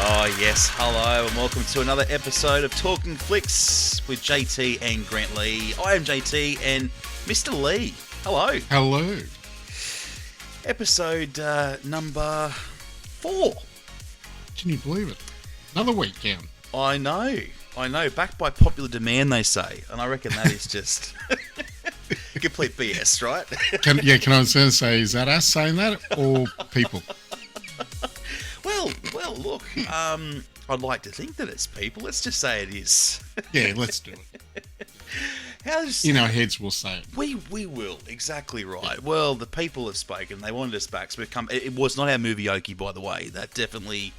Oh yes, hello and welcome to another episode of Talking Flicks with JT and Grant Lee. I am JT and Mr. Lee. Hello. Hello. Episode number 4. Can you believe it? Another week down. I know. Backed by popular demand, they say. And I reckon that is just complete BS, right? Can I say, is that us saying that or people? Well, look, I'd like to think that it's people. Let's just say it is. Yeah, let's do it. In our heads, we'll say it. We will, exactly right. Yeah. Well, the people have spoken. They wanted us back. So it was not our Movieoke, by the way. That definitely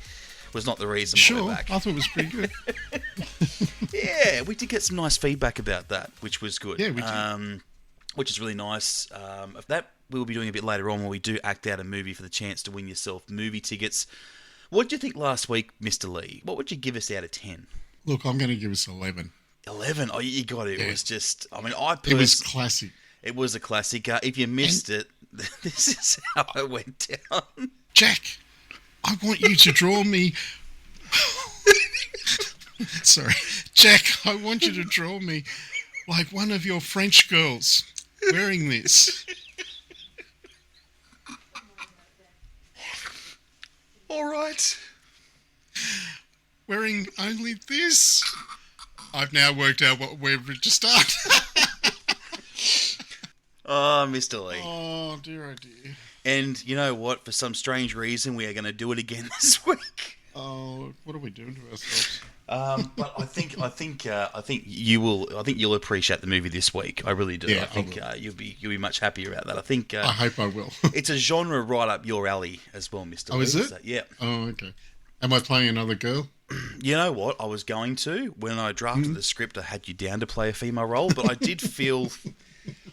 was not the reason why we're back. I thought it was pretty good. Yeah, we did get some nice feedback about that, which was good. Yeah, we did. Which is really nice. Of that, we'll be doing a bit later on when we do act out a movie for the chance to win yourself movie tickets. What did you think last week, Mr. Lee? What would you give us out of 10? Look, I'm going to give us 11. 11? Oh, you got it. Yeah. It was just... It was classic. It was a classic. If you missed it, this is how it went down. Jack, I want you to draw me... Sorry. Jack, I want you to draw me like one of your French girls wearing this. All right. Wearing only this. I've now worked out where to start. Oh, Mr. Lee. Oh, dear, oh, dear. And you know what? For some strange reason, we are going to do it again this week. Oh, what are we doing to ourselves? But I think you'll appreciate the movie this week. I really do. Yeah, I think you'll be much happier about that. I think. I hope I will. It's a genre right up your alley as well, Mr. Lee. Oh, is it? So, yeah. Oh, okay. Am I playing another girl? You know what? I was going to. When I drafted the script, I had you down to play a female role, but I did feel.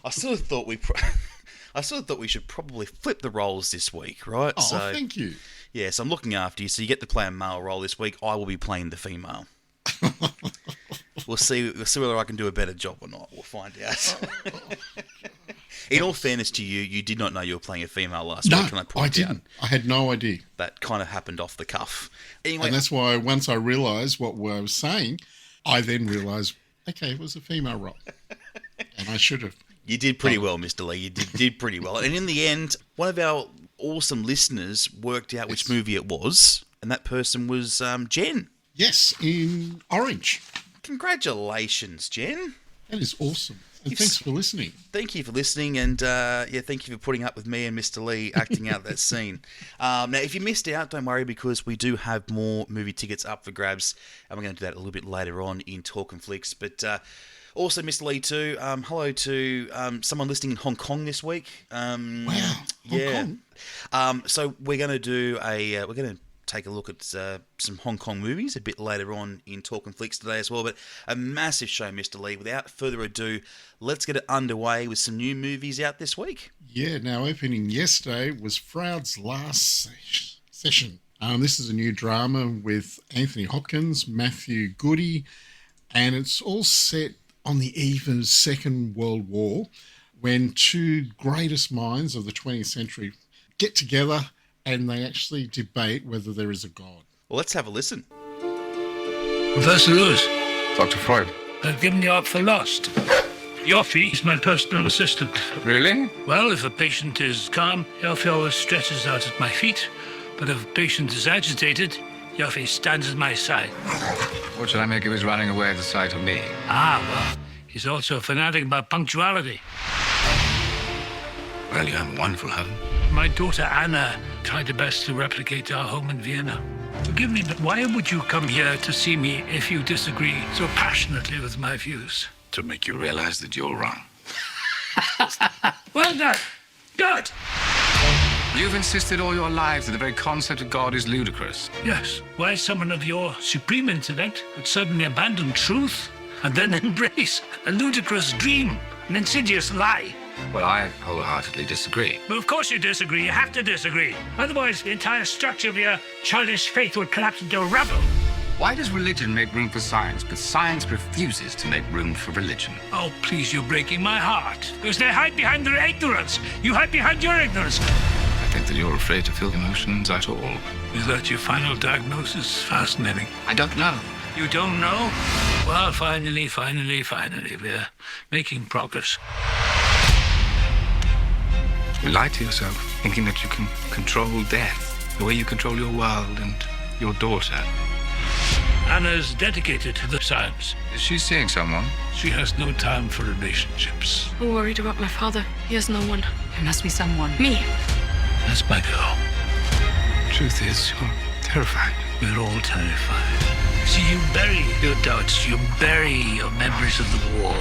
I sort of thought we should probably flip the roles this week, right? Oh, thank you. Yeah, so I'm looking after you. So you get to play a male role this week. I will be playing the female. We'll see whether I can do a better job or not. We'll find out. In all fairness to you, you did not know you were playing a female last week. Can I didn't. I had no idea. That kind of happened off the cuff. Anyway, and that's why once I realised what I was saying, I then realised, okay, it was a female role. And I should have. You did pretty well, Mr. Lee. You did pretty well. And in the end, one of our awesome listeners worked out which movie it was, and that person was Jen. Yes, in Orange. Congratulations, Jen. That is awesome. And thanks for listening. Thank you for listening, and thank you for putting up with me and Mr. Lee acting out that scene. Now, if you missed out, don't worry, because we do have more movie tickets up for grabs, and we're going to do that a little bit later on in Talkin' Flicks. But also, Mr. Lee, too, hello to someone listening in Hong Kong this week. Wow, Hong Kong. So we're going to do we're going to take a look at some Hong Kong movies a bit later on in Talkin' Flicks today as well. But a massive show, Mr. Lee. Without further ado, let's get it underway with some new movies out this week. Yeah, now opening yesterday was Froud's Last Session. This is a new drama with Anthony Hopkins, Matthew Goody, and it's all set on the eve of the Second World War when two greatest minds of the 20th century get together and they actually debate whether there is a God. Well, let's have a listen. Professor Lewis. Dr. Freud. I've given you up for lost. Yoffie is my personal assistant. Really? Well, if a patient is calm, Yoffie always stretches out at my feet. But if a patient is agitated, Yoffie stands at my side. What should I make of his running away at the sight of me? Well, he's also a fanatic about punctuality. Well, you have a wonderful home. My daughter Anna tried her best to replicate our home in Vienna. Forgive me, but why would you come here to see me if you disagree so passionately with my views? To make you realize that you're wrong. Well done. Good. You've insisted all your lives that the very concept of God is ludicrous. Yes. Why someone of your supreme intellect would suddenly abandon truth and then embrace a ludicrous dream, an insidious lie? Well, I wholeheartedly disagree. Well, of course you disagree. You have to disagree. Otherwise, the entire structure of your childish faith would collapse into rubble. Why does religion make room for science, but science refuses to make room for religion? Oh, please, you're breaking my heart. Because they hide behind their ignorance. You hide behind your ignorance. think that you're afraid to feel emotions at all. Is that your final diagnosis? Fascinating. I don't know. You don't know? Well, finally, we're making progress. You lie to yourself, thinking that you can control death the way you control your world and your daughter. Anna's dedicated to the science. Is she seeing someone? She has no time for relationships. I'm worried about my father. He has no one. There must be someone. Me. That's my girl. Truth is, you're terrified. We're all terrified. See, you bury your doubts, you bury your memories of the war.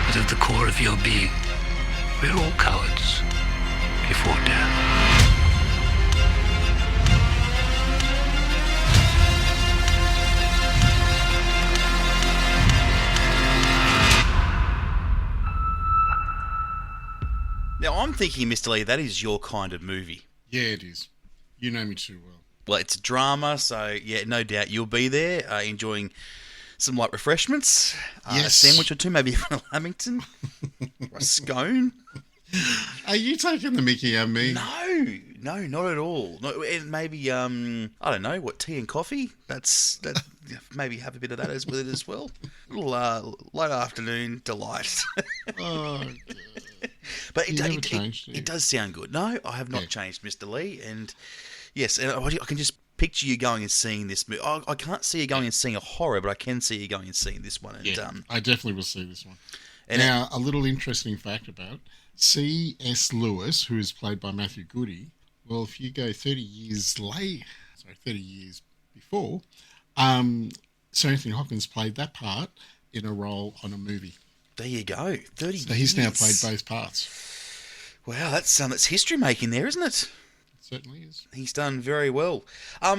But at the core of your being, we're all cowards before death. Now, I'm thinking, Mr. Lee, that is your kind of movie. Yeah, it is. You know me too well. Well, it's a drama, so yeah, no doubt you'll be there enjoying some light refreshments. Yes. A sandwich or two, maybe even a Lamington or a scone. Are you taking the mickey at me? No, not at all. No, and maybe, I don't know, tea and coffee? That maybe have a bit of that with it as well. A little late afternoon delight. Oh, God. But it does sound good. No, I have not Yeah. changed, Mr. Lee. And yes, and I can just picture you going and seeing this movie. I can't see you going and seeing a horror, but I can see you going and seeing this one. And, Yeah, I definitely will see this one. and Now, a little interesting fact about C.S. Lewis, who is played by Matthew Goody. Well, if you go 30 years before, Sir Anthony Hopkins played that part in a role on a movie. there you go. 30 So he's now played years. both parts. Wow, that's history making there, isn't it? It certainly is. He's done very well.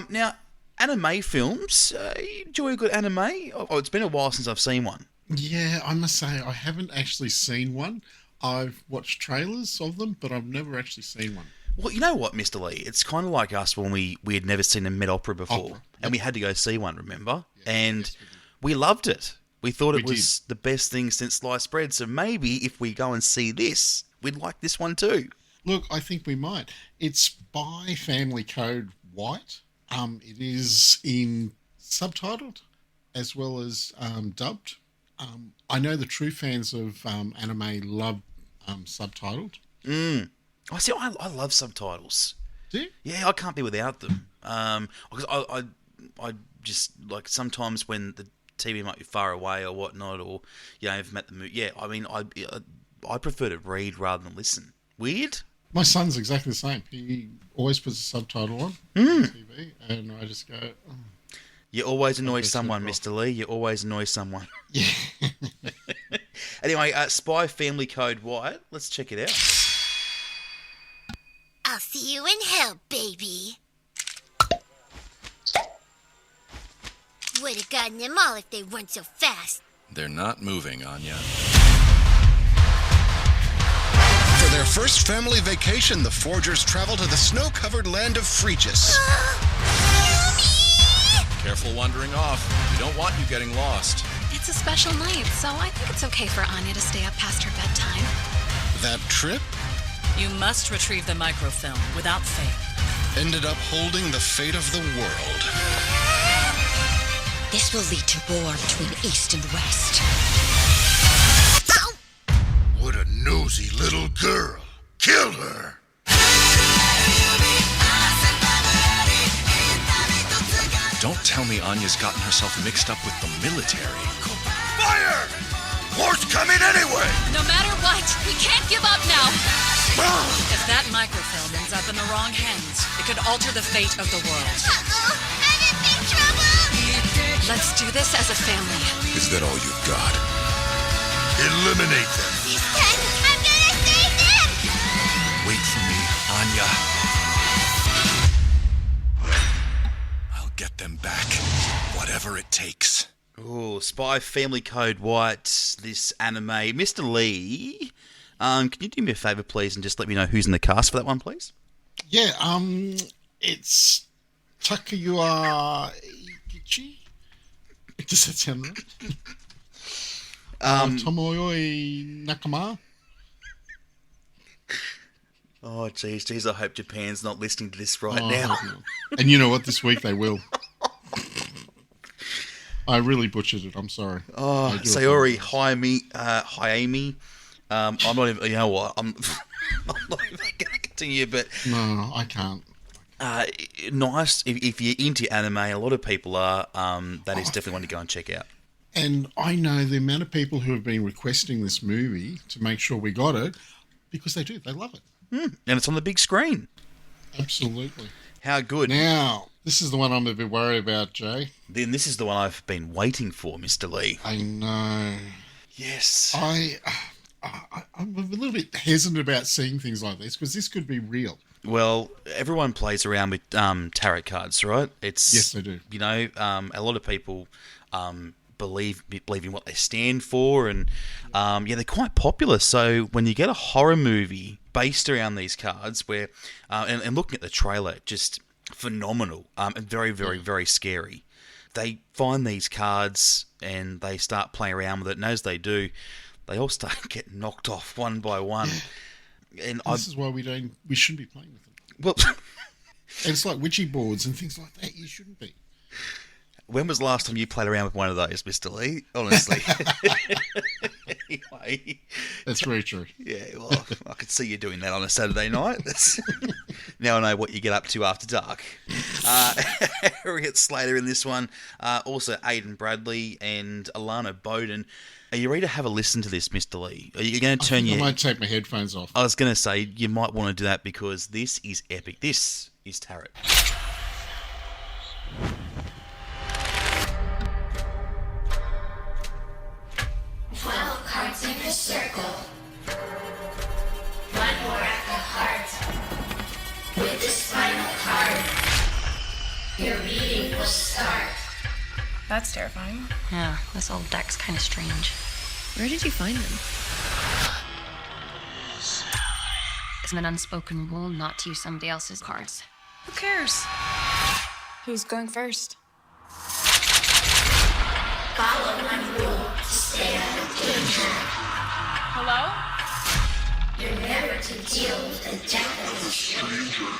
Now, anime films. You enjoy a good anime? Oh, it's been a while since I've seen one. Yeah, I must say, I haven't actually seen one. I've watched trailers of them, but I've never actually seen one. Well, you know what, Mr. Lee? It's kind of like us when we had never seen a Met Opera before. Opera. And we had to go see one, remember? And yes, we loved it. We thought it We was the best thing since sliced bread. So maybe if we go and see this, we'd like this one too. Look, I think we might. It's by Family Code White. It is in subtitled as well as dubbed. I know the true fans of anime love subtitled. I see. I love subtitles. Do you? Yeah, I can't be without them. Because I just like sometimes when the TV might be far away or whatnot, or I've met the movie. Yeah, I mean, I prefer to read rather than listen. Weird. My son's exactly the same. He always puts a subtitle on TV, and I just go, oh. You always annoy Okay, so someone, far. Mr. Lee. You always annoy someone. Yeah. Anyway, Spy Family Code White. Let's check it out. I'll see you in hell, baby. Would have gotten them all if they weren't so fast. They're not moving, Anya. For their first family vacation, the Forgers travel to the snow-covered land of Frejus. Careful wandering off. We don't want you getting lost. It's a special night, so I think it's okay for Anya to stay up past her bedtime. That trip You must retrieve the microfilm without fail. ended up holding the fate of the world. This will lead to war between East and West. What a nosy little girl. Kill her! Don't tell me Anya's gotten herself mixed up with the military. Fire! War's coming anyway! No matter what, we can't give up now. If that microfilm ends up in the wrong hands, it could alter the fate of the world. Uh-oh, I'm in big trouble! Let's do this as a family. Is that all you've got? Eliminate them. These 10, I'm gonna save them! Wait for me, Anya. I'll get them back. Whatever it takes. Oh, Spy Family Code White, this anime. Mr. Lee, can you do me a favour, please, and just let me know who's in the cast for that one, please? Yeah, it's Takayuki Ichichi. Does that sound right? Tomoyoi Nakama. Oh, geez, I hope Japan's not listening to this right Oh, now. I hope not. And you know what? This week they will. I really butchered it. I'm sorry. Oh, I do Sayori apologize. Hayami. I'm not even. You know what? I'm not even going to continue. But No, I can't. nice if you're into anime. A lot of people are. That is definitely one to go and check out. And I know the amount of people who have been requesting this movie to make sure we got it because they do. They love it. And it's on the big screen. Absolutely. How good. Now, this is the one I'm a bit worried about, Jay. Then this is the one I've been waiting for, Mr. Lee. I know. Yes. I'm a little bit hesitant about seeing things like this because this could be real. Well, everyone plays around with tarot cards, right? Yes, they do. You know, a lot of people believe in what they stand for, and they're quite popular. So when you get a horror movie based around these cards, where and looking at the trailer, just phenomenal, and very, very, very scary. They find these cards and they start playing around with it, and as they do, they all start getting knocked off one by one. And this is why we shouldn't be playing with them. Well, and it's like Ouija boards and things like that. You shouldn't be. When was the last time you played around with one of those, Mr. Lee? Honestly. Anyway. That's very true. Yeah, well, I could see you doing that on a Saturday night. Now I know what you get up to after dark. Harriet Slater in this one. Also Aidan Bradley and Alana Bowden. Are you ready to have a listen to this, Mr. Lee? Are you going to turn I might take my headphones off. I was going to say, you might want to do that because this is epic. This is Tarot. 12 cards in a circle. One more at the heart. With this final card, your reading will start. That's terrifying. Yeah, this old deck's kind of strange. Where did you find them? It's an unspoken rule not to use somebody else's cards. Who cares? Who's going first? Follow one rule to stay out of danger. Hello? You're never to deal with a Japanese stranger.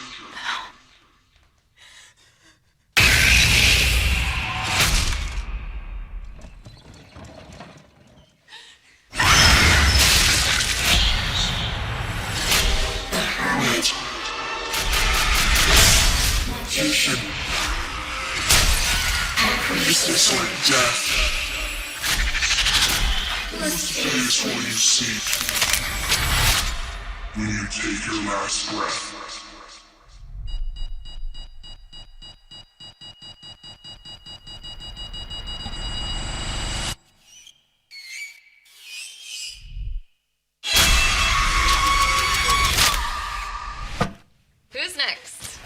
The Hermit. Magician. And priestess of death. This what you seek. When you take your last breath. Who's next?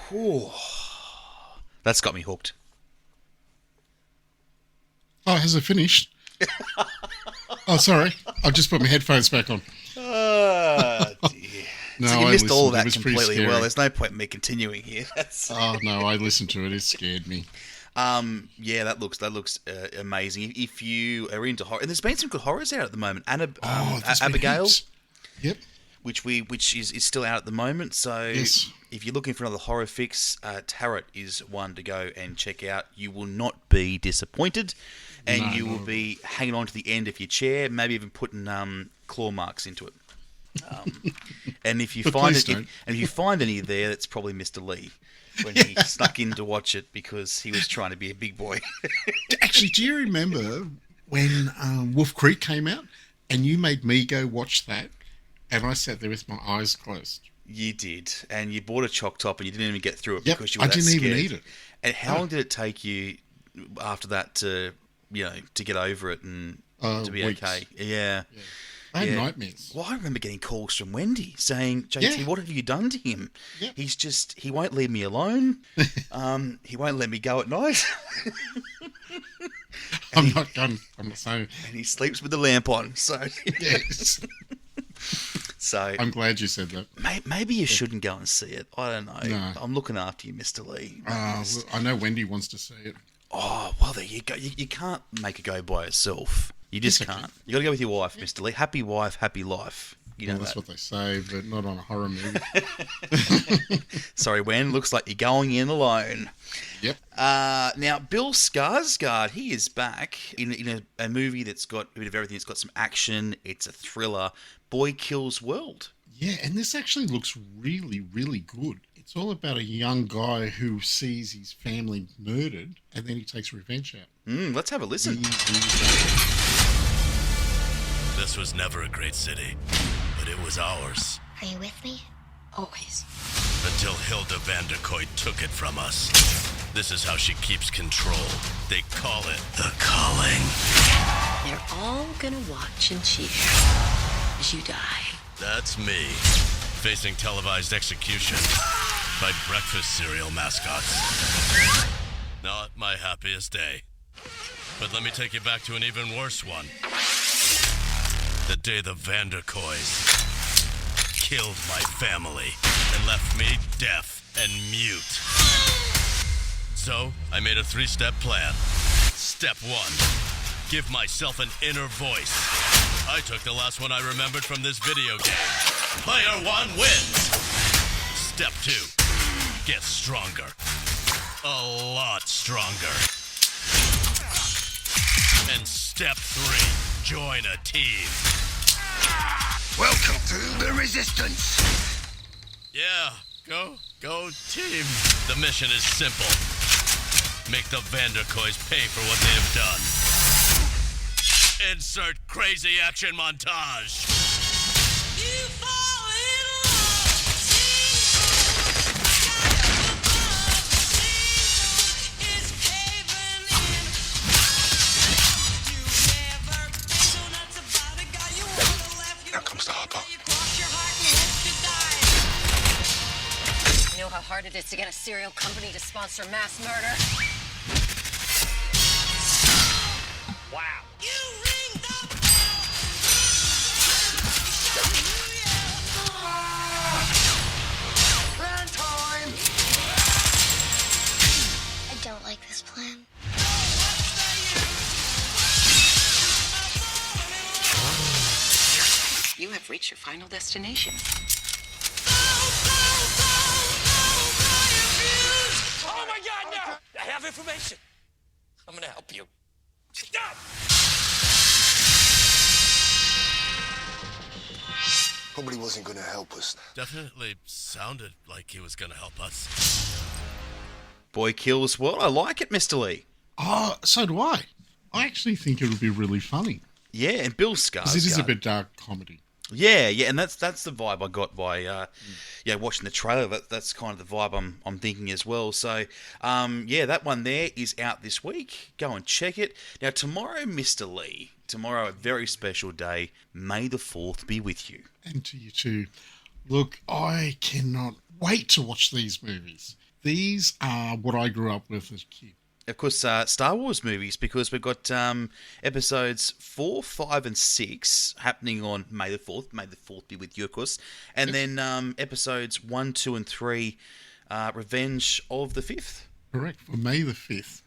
Whew. That's got me hooked. Oh, has it finished? Oh, sorry. I've just put my headphones back on. Oh, dear. No, so you I missed all of listened. It that was pretty completely scary. well. There's no point in me continuing here. Oh, no, I listened to it. It scared me. Yeah, that looks amazing. If you are into horror, and there's been some good horrors out at the moment. There's been Abigail, heaps. Yep. which is still out at the moment. So Yes. if you're looking for another horror fix, Tarot is one to go and check out. You will not be disappointed, and No, you will no. be hanging on to the end of your chair, maybe even putting claw marks into it. And if you But find please it, don't. and if you find any there, that's probably Mr. Lee when he snuck in to watch it because he was trying to be a big boy. Actually, do you remember when Wolf Creek came out and you made me go watch that and I sat there with my eyes closed? You did, and you bought a choc top and you didn't even get through it Yep, because you were I that didn't even scared. eat it. And how long did it take you after that to get over it and to be weeks. okay? Yeah. I had Yeah. nightmares. Well, I remember getting calls from Wendy saying, JT, Yeah. what have you done to him? Yep. He won't leave me alone. He won't let me go at night. I'm not saying. And he sleeps with the lamp on. So, Yes. So I'm glad you said that. maybe you shouldn't go and see it. I don't know. No. I'm looking after you, Mr. Lee. Well, I know Wendy wants to see it. Oh, well, there you go. You can't make a go by yourself. You just can't. You got to go with your wife, Mr. Lee. Happy wife, happy life. You know Well, that's what they say, but not on a horror movie. Sorry, Wen. Looks like you're going in alone. Yep. Now, Bill Skarsgård, he is back in a movie that's got a bit of everything. It's got some action. It's a thriller. Boy Kills World. Yeah, and this actually looks really, really good. It's all about a young guy who sees his family murdered, and then he takes revenge out. Let's have a listen. This was never a great city, but it was ours. Are you with me? Always. Until Hilda Vanderkoy took it from us. This is how she keeps control. They call it the calling. They're all gonna watch and cheer as you die. That's me, facing televised execution by breakfast cereal mascots. Not my happiest day. But let me take you back to an even worse one. The day the Vanderkoys killed my family and left me deaf and mute. So, I made a 3-step plan. Step 1, give myself an inner voice. I took the last one I remembered from this video game. Player 1 wins. Step 2, get stronger. A lot stronger. And step 3, join a team. Welcome to the Resistance. Yeah, go team. The mission is simple. Make the Vanderkoys pay for what they have done. Insert crazy action montage. You fall Now comes the hopper. You know how hard it is to get a serial company to sponsor mass murder? Wow. Plan time. I don't like this plan. You have reached your final destination. Oh my God, no! I have information. I'm gonna help you. Stop! Probably wasn't going to help us. Definitely sounded like he was gonna help us. Boy Kills World. I like it, Mr. Lee. Oh, so do I. I actually think it would be really funny. Yeah, and Bill Skarsgård. Because it is a bit dark comedy. Yeah, and that's the vibe I got by watching the trailer. That's kind of the vibe I'm thinking as well. So that one there is out this week. Go and check it. Now tomorrow, Mr. Lee. Tomorrow, a very special day. May the 4th be with you. And to you too. Look, I cannot wait to watch these movies. These are what I grew up with as a kid. Of course, Star Wars movies, because we've got episodes 4, 5, and 6 happening on May the 4th. May the 4th be with you, of course. And then episodes 1, 2, and 3, Revenge of the 5th. Correct, for May the 5th.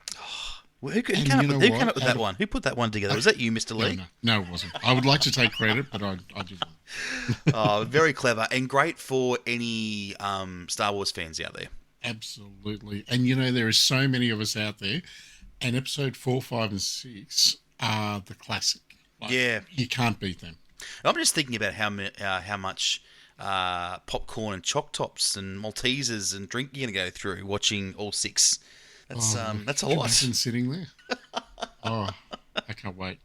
Who came up with that one? Who put that one together? Was that you, Mr. Lee? No, it wasn't. I would like to take credit, but I didn't. Oh, very clever and great for any Star Wars fans out there. Absolutely. And there are so many of us out there, and episode 4, 5, and 6 are the classic. Yeah. You can't beat them. I'm just thinking about how much popcorn and choc tops and Maltesers and drink you're going to go through watching all 6. That's a lot. Imagine sitting there. Oh, I can't wait.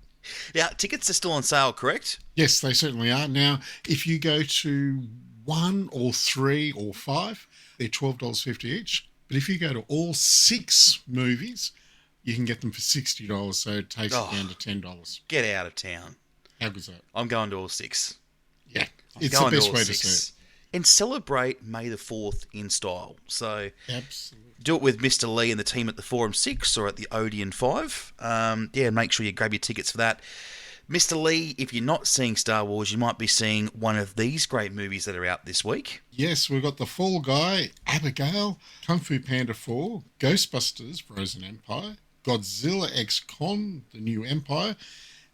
Now, tickets are still on sale, correct? Yes, they certainly are. Now, if you go to 1 or 3 or 5, they're $12.50 each. But if you go to all 6 movies, you can get them for $60, so it takes it down to $10. Get out of town. How good's that? I'm going to all 6. Yeah, it's the best way to see it. And celebrate May the 4th in style. So absolutely, do it with Mr. Lee and the team at the Forum 6 or at the Odeon 5. Make sure you grab your tickets for that. Mr. Lee, if you're not seeing Star Wars, you might be seeing one of these great movies that are out this week. Yes, we've got The Fall Guy, Abigail, Kung Fu Panda 4, Ghostbusters, Frozen Empire, Godzilla X Con, The New Empire,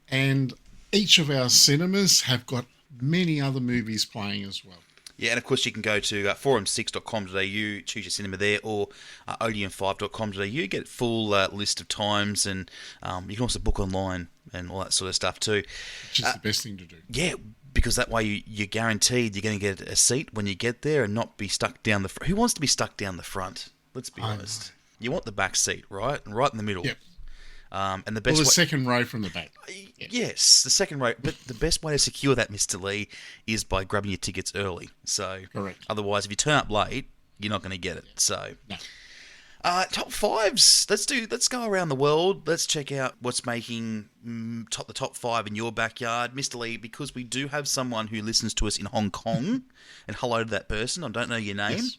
and each of our cinemas have got many other movies playing as well. Yeah, and of course you can go to forum6.com.au, choose your cinema there, or odeon5.com.au, get a full list of times, and you can also book online and all that sort of stuff too. Which is the best thing to do. Yeah, because that way you're guaranteed you're going to get a seat when you get there and not be stuck down the front. Who wants to be stuck down the front? Let's be honest. You want the back seat, right? And right in the middle. Yep. And the best Well, the second row from the back. Yes, the second row. But the best way to secure that, Mr. Lee, is by grabbing your tickets early. So, correct. Otherwise, if you turn up late, you're not going to get it. So, no. Top fives. Let's go around the world. Let's check out what's making the top five in your backyard, Mr. Lee. Because we do have someone who listens to us in Hong Kong, and hello to that person. I don't know your name. Yes.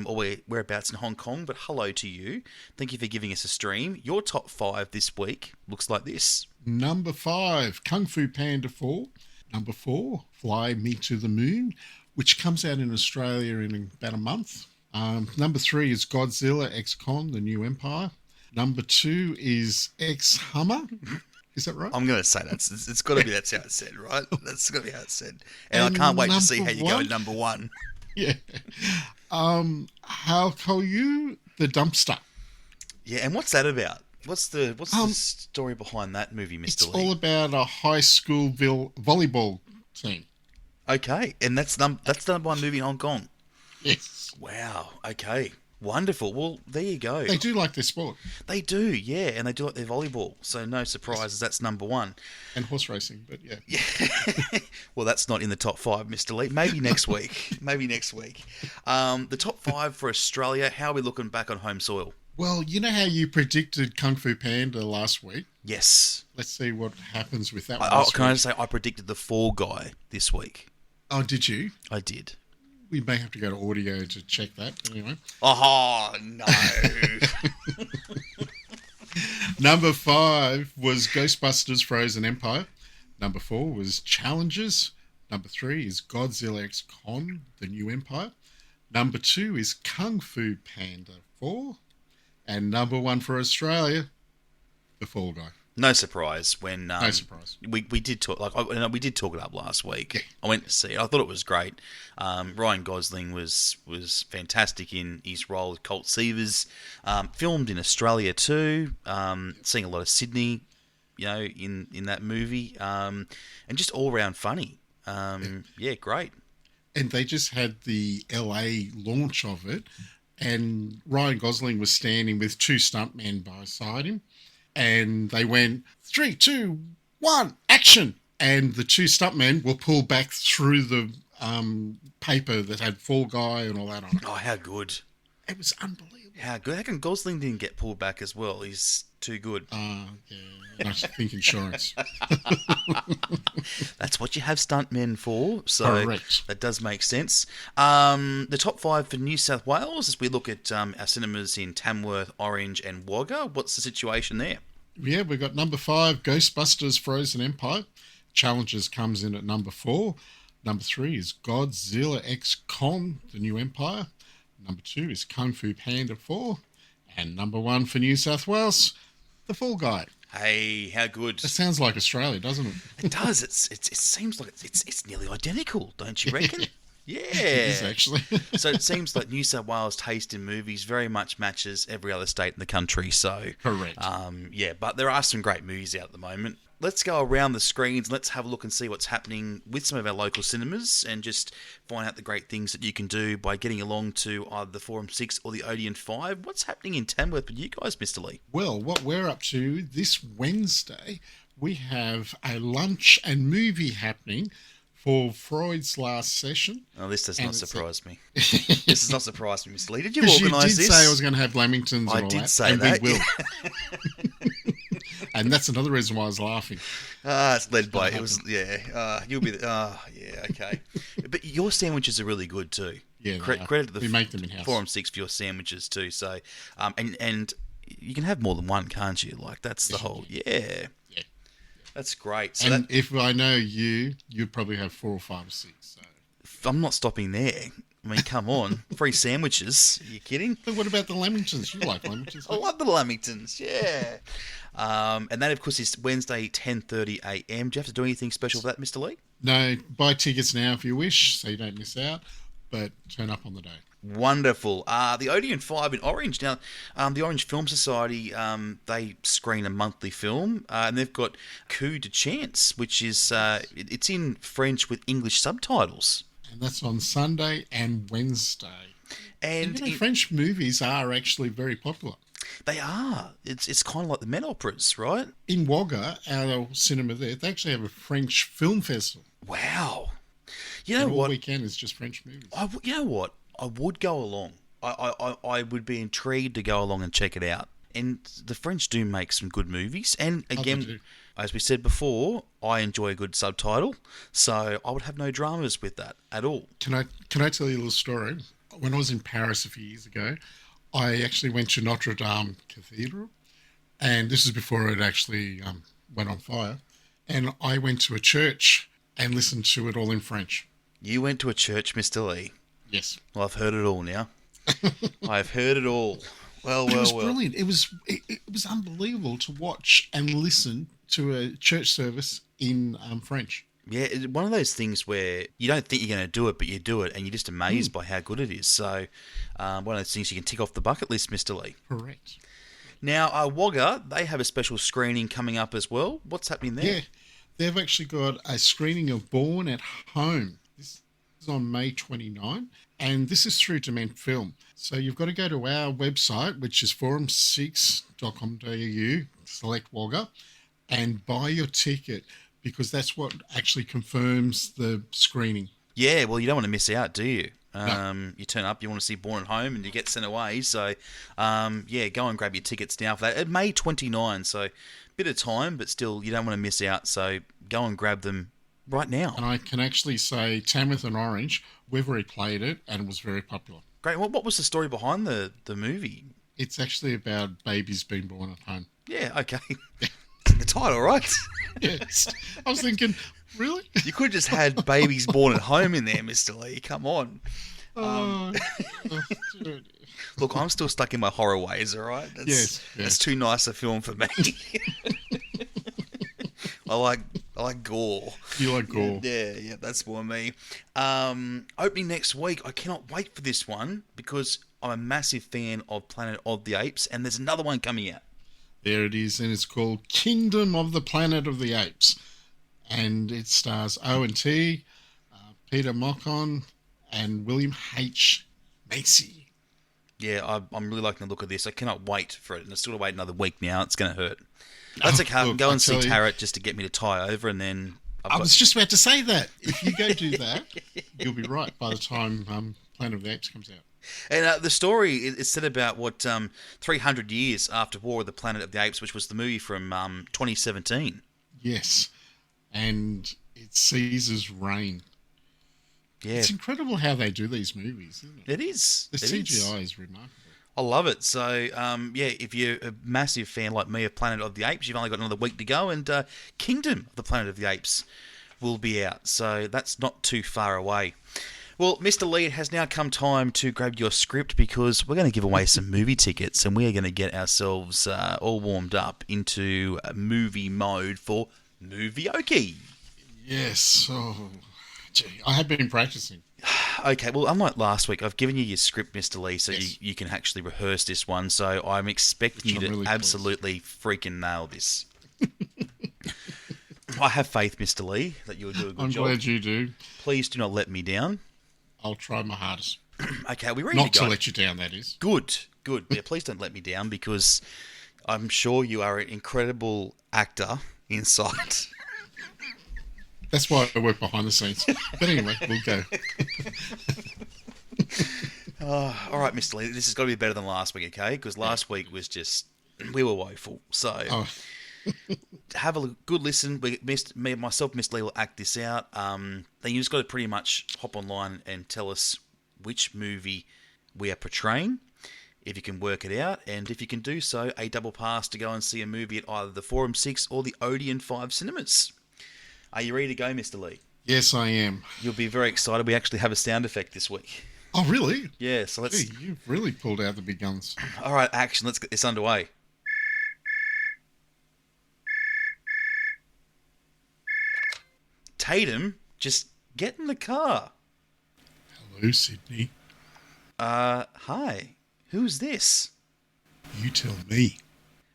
Or whereabouts in Hong Kong, but hello to you. Thank you for giving us a stream. Your top five this week looks like this. Number 5, Kung Fu Panda 4. Number 4, Fly Me to the Moon, which comes out in Australia in about a month. Number 3 is Godzilla X Con, The New Empire. Number 2 is X Hummer. Is that right? I'm going to say it's got to be that's how it's said, right? That's got to be how it's said. And I can't wait to see how you go at number 1. Yeah. How call you the dumpster? Yeah, and what's that about? What's the story behind that movie, Mr. It's Lee? all about a high school volleyball team. Okay, and that's the number 1 movie in Hong Kong. Yes. Wow. Okay. Wonderful. Well, there you go. They do like their sport. They do, yeah, and they do like their volleyball. So no surprises. That's number 1. And horse racing, but yeah. Well, that's not in the top 5, Mr. Lee. Maybe next week. The top 5 for Australia. How are we looking back on home soil? Well, you know how you predicted Kung Fu Panda last week? Yes. Let's see what happens with that one. Can I just say I predicted the Fall Guy this week? Oh, did you? I did. We may have to go to Audio to check that, but anyway. Oh, no. Number 5 was Ghostbusters Frozen Empire. Number 4 was Challenges. Number 3 is Godzilla X Con, The New Empire. Number 2 is Kung Fu Panda 4. And number 1 for Australia, The Fall Guy. No surprise when no surprise. We did talk we did talk it up last week. Yeah. I went to see it. I thought it was great. Ryan Gosling was fantastic in his role as Colt Seavers. Filmed in Australia too. Seeing a lot of Sydney, in that movie, and just all round funny. Yeah, great. And they just had the LA launch of it, and Ryan Gosling was standing with 2 stuntmen beside him. And they went 3, 2, 1, action! And the 2 stuntmen were pulled back through the paper that had Fall Guy and all that on it. Oh, how good! It was unbelievable. How good! How come Gosling didn't get pulled back as well? He's too good. Yeah, I think insurance. That's what you have stuntmen for. So correct. That does make sense. The top 5 for New South Wales as we look at our cinemas in Tamworth, Orange, and Wagga. What's the situation there? Yeah, we've got number 5, Ghostbusters Frozen Empire. Challenges comes in at number 4. Number 3 is Godzilla X Con, The New Empire. Number 2 is Kung Fu Panda 4. And number 1 for New South Wales, The Fall Guy. Hey, how good! It sounds like Australia, doesn't it? It does. It seems like it's nearly identical, don't you reckon? Yeah. It is actually. So it seems like New South Wales' taste in movies very much matches every other state in the country. So correct. Yeah, but there are some great movies out at the moment. Let's go around the screens. Let's have a look and see what's happening with some of our local cinemas and just find out the great things that you can do by getting along to either the Forum 6 or the Odeon 5. What's happening in Tamworth with you guys, Mr. Lee? Well, what we're up to this Wednesday, we have a lunch and movie happening for Freud's last session. Oh, this does not surprise me. This does not surprise me, Mr. Lee. Did you organise this? You did say I was going to have Lamingtons and all that. I did say that. We will. And that's another reason why I was laughing. It's led by, it was, yeah. You'll be, yeah, okay. But your sandwiches are really good too. Yeah, credit to the we make them in-house. Forum 6 for your sandwiches too. So, and you can have more than one, can't you? Like, that's the whole, yeah. That's great. So And if I know you, you'd probably have 4 or 5 or 6. So. I'm not stopping there. I mean, come on. Free sandwiches. Are you kidding? But what about the Lamingtons? You like Lamingtons? I love the Lamingtons, yeah. And that, of course, is Wednesday, 10:30 a.m. Do you have to do anything special for that, Mr. Lee? No, buy tickets now if you wish, so you don't miss out. But turn up on the day. Wonderful. The Odeon 5 in Orange. Now, the Orange Film Society, they screen a monthly film, and they've got Coup de Chance, which is it's in French with English subtitles. And that's on Sunday and Wednesday. And French movies are actually very popular. They are. It's kind of like the Met Operas, right? In Wagga, our cinema there, they actually have a French film festival. Wow. You know and all what? weekend is just French movies. You know what? I would go along. I would be intrigued to go along and check it out. And the French do make some good movies. And again, as we said before, I enjoy a good subtitle. So I would have no dramas with that at all. Can I tell you a little story? When I was in Paris a few years ago, I actually went to Notre Dame Cathedral. And this is before it actually went on fire. And I went to a church and listened to it all in French. You went to a church, Mr. Lee? Yes. Well, I've heard it all now. I've heard it all. Well. It was brilliant. It was unbelievable to watch and listen to a church service in French. Yeah, one of those things where you don't think you're going to do it, but you do it, and you're just amazed by how good it is. So, one of those things you can tick off the bucket list, Mr. Lee. Correct. Now, Wagga, they have a special screening coming up as well. What's happening there? Yeah, they've actually got a screening of Born at Home. This is on May 29, and this is through Dement Film. So you've got to go to our website, which is forum6.com.au, select Wagga, and buy your ticket, because that's what actually confirms the screening. Yeah, well, you don't want to miss out, do you? No. You turn up, you want to see Born at Home, and you get sent away. So, yeah, go and grab your tickets now for that. It May 29, so bit of time, but still, you don't want to miss out. So go and grab them right now. And I can actually say Tamworth and Orange, we've already played it, and it was very popular. Great. What was the story behind the movie? It's actually about babies being born at home. Yeah, okay. The title, right? Yes. I was thinking, really? You could have just had babies born at home in there, Mr. Lee. Come on. Look, I'm still stuck in my horror ways, all right? Yes. That's too nice a film for me. I like gore. You like gore. Yeah, that's more me. Opening next week, I cannot wait for this one because I'm a massive fan of Planet of the Apes, and there's another one coming out. There it is, and it's called Kingdom of the Planet of the Apes. And it stars Owen T, Peter Mockon, and William H. Macy. Yeah, I'm really liking the look of this. I cannot wait for it, and I still got to wait another week now. It's going to hurt. That's okay. I can go and see Tarrant just to get me to tie over, and then... I was just about to say that. If you go do that, you'll be right by the time Planet of the Apes comes out. And the story is set about 300 years after War of the Planet of the Apes, which was the movie from 2017. Yes, and it's Caesar's reign. Yeah. It's incredible how they do these movies, isn't it? It is. The CGI is remarkable. I love it. So, yeah, if you're a massive fan like me of Planet of the Apes, you've only got another week to go, and Kingdom of the Planet of the Apes will be out. So that's not too far away. Well, Mr. Lee, it has now come time to grab your script because we're going to give away some movie tickets and we are going to get ourselves all warmed up into movie mode for Movieoke. Yes. Oh, gee, I have been practicing. Okay, well, unlike last week, I've given you your script, Mr. Lee, so Yes. you can actually rehearse this one. So I'm expecting you to really absolutely freaking nail this. I have faith, Mr. Lee, that you'll do a good job. I'm glad you do. Please do not let me down. I'll try my hardest. Okay, are we ready Not to go? to let you down, that is. Good. Yeah, please don't let me down because I'm sure you are an incredible actor inside. That's why I work behind the scenes. But anyway, we'll go. All right, Mr. Lee, this has got to be better than last week, okay? Because last week was just, we were woeful. So have a good listen. Myself, Mr. Lee will act this out. Then you just got to pretty much hop online and tell us which movie we are portraying. if you can work it out, and if you can do so, a double pass to go and see a movie at either the Forum 6 or the Odeon 5 cinemas. Are you ready to go, Mr. Lee? Yes, I am. You'll be very excited. We actually have a sound effect this week. Oh, really? Yeah, so let's... Gee, you've really pulled out the big guns. All right, action. Let's get this underway. Tatum, just get in the car. Hello, Sydney. Hi. Who's this? You tell me.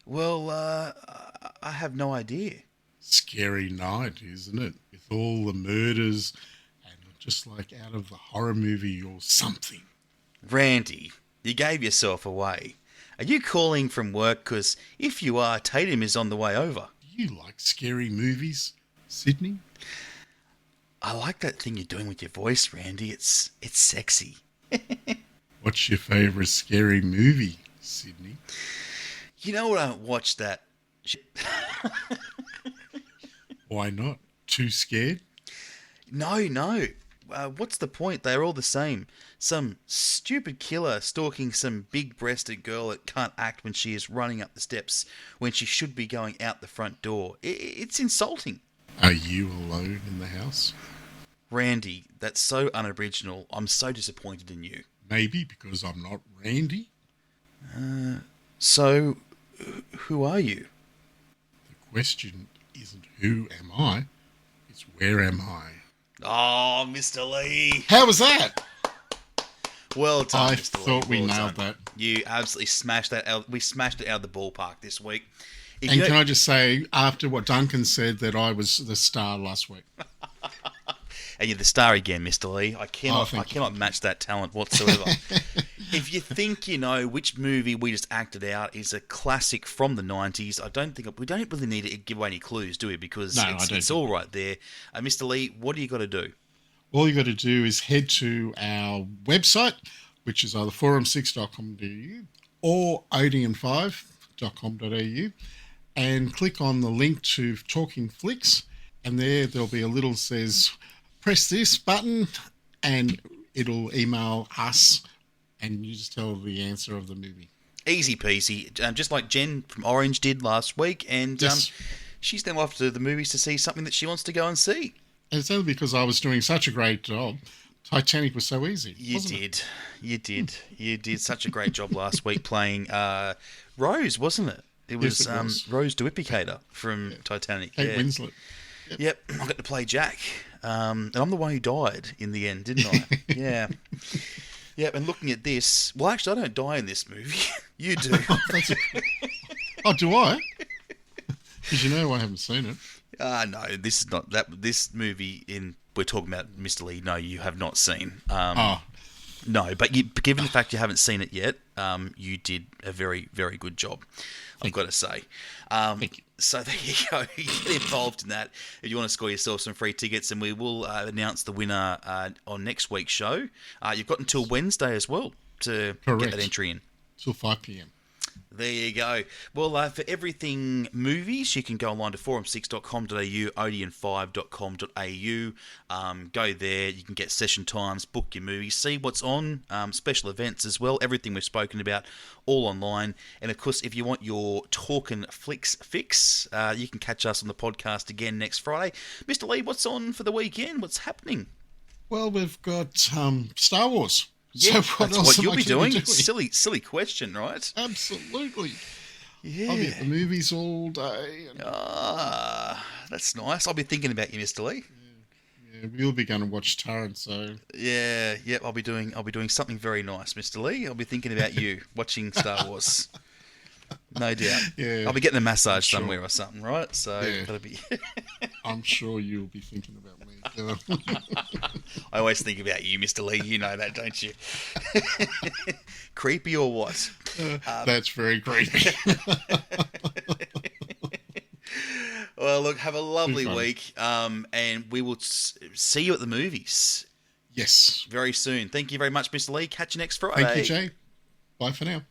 Well, I have no idea. Scary night, isn't it? With all the murders and just like out of the horror movie or something. Randy, you gave yourself away. Are you calling from work? Because if you are, Tatum is on the way over. Do you like scary movies, Sydney? I like that thing you're doing with your voice, Randy. It's sexy. What's your favourite scary movie, Sydney? You know what? I don't watch that shit. Why not? Too scared? No. What's the point? They're all the same. Some stupid killer stalking some big-breasted girl that can't act when she is running up the steps when she should be going out the front door. It's insulting. Are you alone in the house? Randy, that's so unoriginal. I'm so disappointed in you. Maybe because I'm not Randy? So, who are you? The question isn't who am I, it's where am I? Oh, Mr. Lee. How was that? Well done, I Mr. Lee. thought we Well nailed done. that. You absolutely smashed that out. We smashed it out of the ballpark this week. If And you can don't- I just say, after what Duncan said, that I was the star last week. And you're the star again, Mr. Lee. I cannot match that talent whatsoever. If you think you know which movie we just acted out is a classic from the 90s, we don't really need to give away any clues, do we? Because it's all right there. Mr. Lee, what do you got to do? All you got to do is head to our website, which is either forum6.com.au or odeon5.com.au, and click on the link to Talking Flicks, and there'll be a little says, press this button, and it'll email us, and you just tell the answer of the movie. Easy peasy, just like Jen from Orange did last week, and Yes. she's now off to the movies to see something that she wants to go and see. And it's only because I was doing such a great job. Titanic was so easy. You wasn't it? did. You did such a great job last week playing Rose, wasn't it? It was, Yes, it was. Rose Duipicator from Titanic. Kate yeah. Winslet. Yep, I got to play Jack. And I'm the one who died in the end, didn't I? Yeah. Yep, and looking at this... Well, actually, I don't die in this movie. You do. Oh, do I? Because you know I haven't seen it. No, this is not... This movie we're talking about, Mr. Lee, no, you have not seen. No, but given the fact you haven't seen it yet, you did a very, very good job, I've got to say. Thank you. So there you go. You get involved in that if you want to score yourself some free tickets, and we will announce the winner on next week's show. You've got until Wednesday as well to get Correct. that entry in. Till 5 p.m. There you go. Well, for everything movies, you can go online to forum6.com.au, odeon5.com.au. Go there. You can get session times, book your movies, see what's on, special events as well. Everything we've spoken about, all online. And, of course, if you want your Talkin Flicks fix, you can catch us on the podcast again next Friday. Mr. Lee, what's on for the weekend? What's happening? Well, we've got Star Wars. Yeah, so that's else what am you'll I be gonna doing. Silly question, right? Absolutely. Yeah. I'll be at the movies all day. And, That's nice. I'll be thinking about you, Mr. Lee. yeah, we'll be going to watch Taran, so... Yeah, I'll be doing something very nice, Mr. Lee. I'll be thinking about you watching Star Wars. No doubt. Yeah, I'll be getting a massage sure. somewhere or something, right? So Yeah. that'll be. I'm sure you'll be thinking about me. I always think about you, Mr. Lee. You know that, don't you? Creepy or what? That's very creepy. Well, look, have a lovely Be fun. week, and we will see you at the movies Yes. very soon. Thank you very much, Mr. Lee. Catch you next Friday. Thank you, Jay. Bye for now.